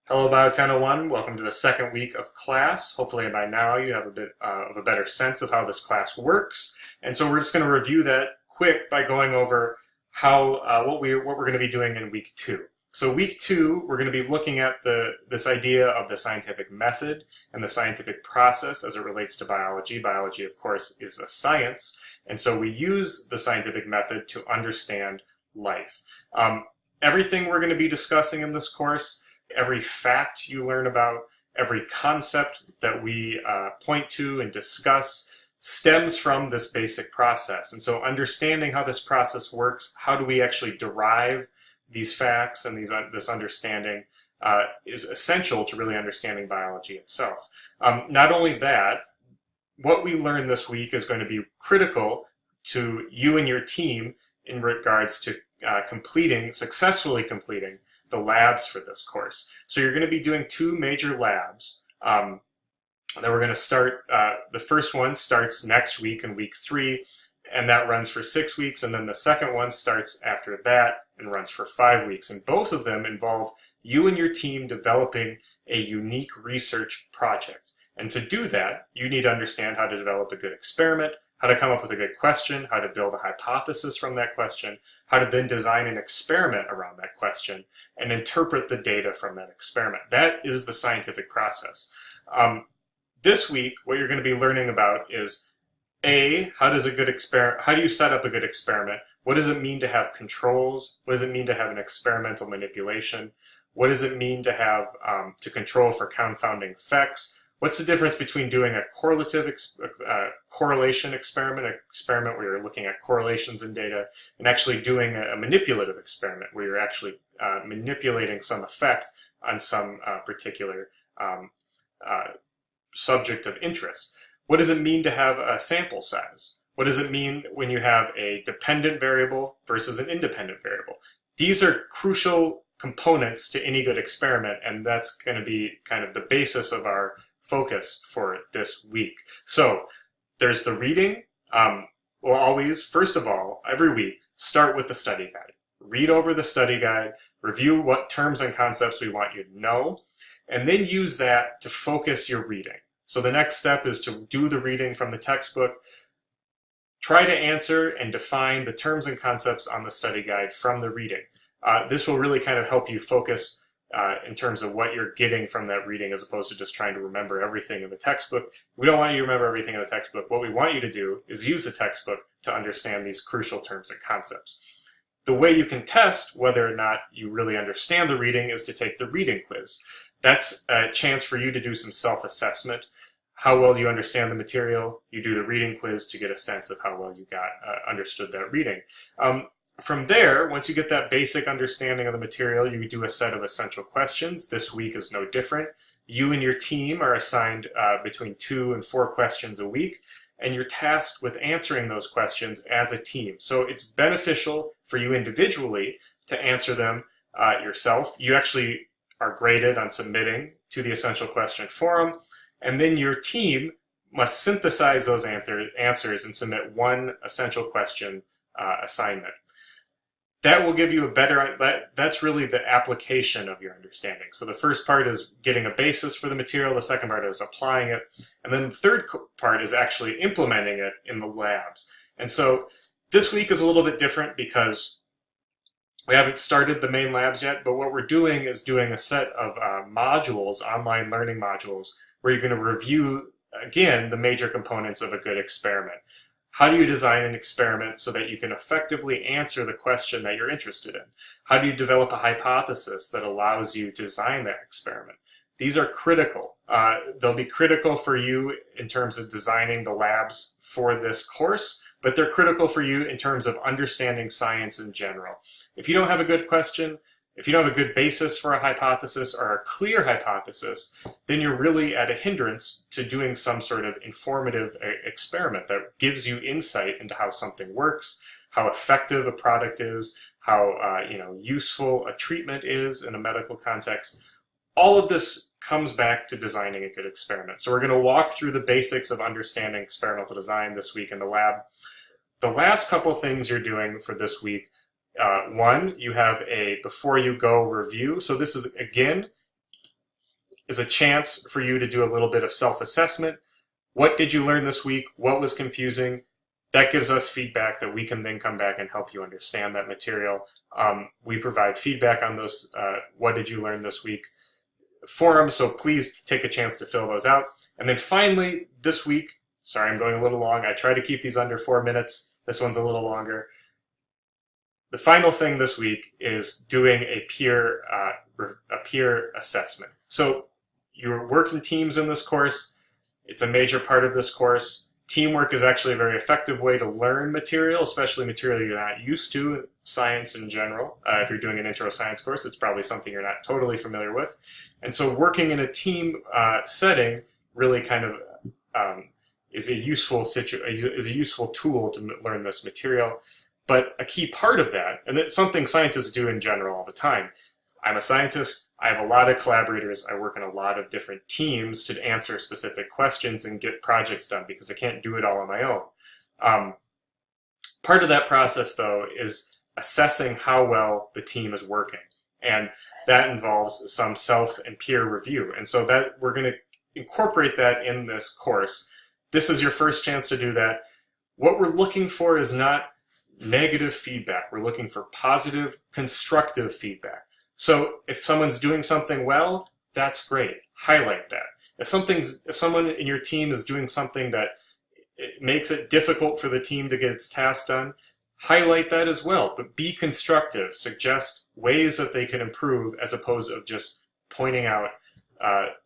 Hello, BIOL1001. Welcome to the second week of class. Hopefully by now you have a bit of a better sense of how this class works. And so we're just going to review that quick by going over what we're going to be doing in week two. So week two, we're going to be looking at this idea of the scientific method and the scientific process as it relates to biology. Biology, of course, is a science. And so we use the scientific method to understand life. Everything we're going to be discussing in this course, every fact you learn about, every concept that we point to and discuss stems from this basic process. And so understanding how this process works, how do we actually derive these facts and this understanding is essential to really understanding biology itself. Not only that, what we learn this week is going to be critical to you and your team in regards to successfully completing the labs for this course. So you're going to be doing two major labs that we're going to start. The first one starts next week in week 3, and that runs for 6 weeks, and then the second one starts after that and runs for 5 weeks. And both of them involve you and your team developing a unique research project. And to do that, you need to understand how to develop a good experiment, how to come up with a good question, how to build a hypothesis from that question, how to then design an experiment around that question, and interpret the data from that experiment. That is the scientific process. This week, what you're going to be learning about is how do you set up a good experiment? What does it mean to have controls? What does it mean to have an experimental manipulation? What does it mean to have to control for confounding effects? What's the difference between doing a correlation experiment, an experiment where you're looking at correlations in data, and actually doing a manipulative experiment where you're actually manipulating some effect on some particular subject of interest? What does it mean to have a sample size? What does it mean when you have a dependent variable versus an independent variable? These are crucial components to any good experiment, and that's going to be kind of the basis of our focus for this week. So there's the reading. We'll always, first of all, every week, start with the study guide. Read over the study guide, review what terms and concepts we want you to know, and then use that to focus your reading. So the next step is to do the reading from the textbook. Try to answer and define the terms and concepts on the study guide from the reading. This will really kind of help you focus in terms of what you're getting from that reading, as opposed to just trying to remember everything in the textbook. We don't want you to remember everything in the textbook. What we want you to do is use the textbook to understand these crucial terms and concepts. The way you can test whether or not you really understand the reading is to take the reading quiz. That's a chance for you to do some self-assessment. How well do you understand the material? You do the reading quiz to get a sense of how well you understood that reading. From there, once you get that basic understanding of the material, you do a set of essential questions. This week is no different. You and your team are assigned between 2 and 4 questions a week, and you're tasked with answering those questions as a team. So it's beneficial for you individually to answer them yourself. You actually are graded on submitting to the essential question forum, and then your team must synthesize those answers and submit one essential question assignment. That will give you that's really the application of your understanding. So the first part is getting a basis for the material, the second part is applying it, and then the third part is actually implementing it in the labs. And so this week is a little bit different because we haven't started the main labs yet, but what we're doing is doing a set of modules, online learning modules, where you're going to review, again, the major components of a good experiment. How do you design an experiment so that you can effectively answer the question that you're interested in? How do you develop a hypothesis that allows you to design that experiment? These are critical. They'll be critical for you in terms of designing the labs for this course, but they're critical for you in terms of understanding science in general. If you don't have a good question, if you don't have a good basis for a hypothesis or a clear hypothesis, then you're really at a hindrance to doing some sort of informative experiment that gives you insight into how something works, how effective a product is, how useful a treatment is in a medical context. All of this comes back to designing a good experiment. So we're going to walk through the basics of understanding experimental design this week in the lab. The last couple things you're doing for this week, one, you have a before you go review. So this is, again, is a chance for you to do a little bit of self-assessment. What did you learn this week? What was confusing? That gives us feedback that we can then come back and help you understand that material. We provide feedback on those what did you learn this week forums, so please take a chance to fill those out. And then finally, this week, sorry, I'm going a little long. I try to keep these under 4 minutes. This one's a little longer. The final thing this week is doing a peer assessment. So you're working teams in this course. It's a major part of this course. Teamwork is actually a very effective way to learn material, especially material you're not used to, science in general. If you're doing an intro science course, it's probably something you're not totally familiar with. And so working in a team setting really kind of is a useful tool to learn this material. But a key part of that, and it's something scientists do in general all the time. I'm a scientist. I have a lot of collaborators. I work in a lot of different teams to answer specific questions and get projects done because I can't do it all on my own. Part of that process, though, is assessing how well the team is working. And that involves some self and peer review. And so that we're going to incorporate that in this course. This is your first chance to do that. What we're looking for is not negative feedback. We're looking for positive, constructive feedback. So if someone's doing something well, that's great. Highlight that. If someone in your team is doing something that it makes it difficult for the team to get its task done, highlight that as well. But be constructive. Suggest ways that they can improve as opposed to just pointing out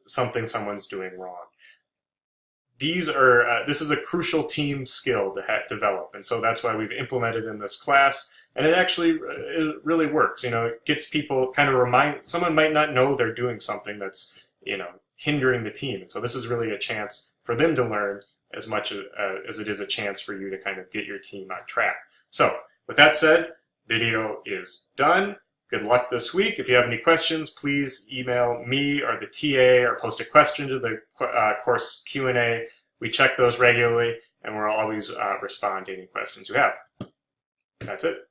something someone's doing wrong. This is a crucial team skill to develop, and so that's why we've implemented in this class. And it really works. It gets people kind of someone might not know they're doing something that's hindering the team, and so this is really a chance for them to learn as much as it is a chance for you to kind of get your team on track. So with that said, video is done. Good luck this week. If you have any questions, please email me or the TA or post a question to the course Q&A. We check those regularly, and we'll always respond to any questions you have. That's it.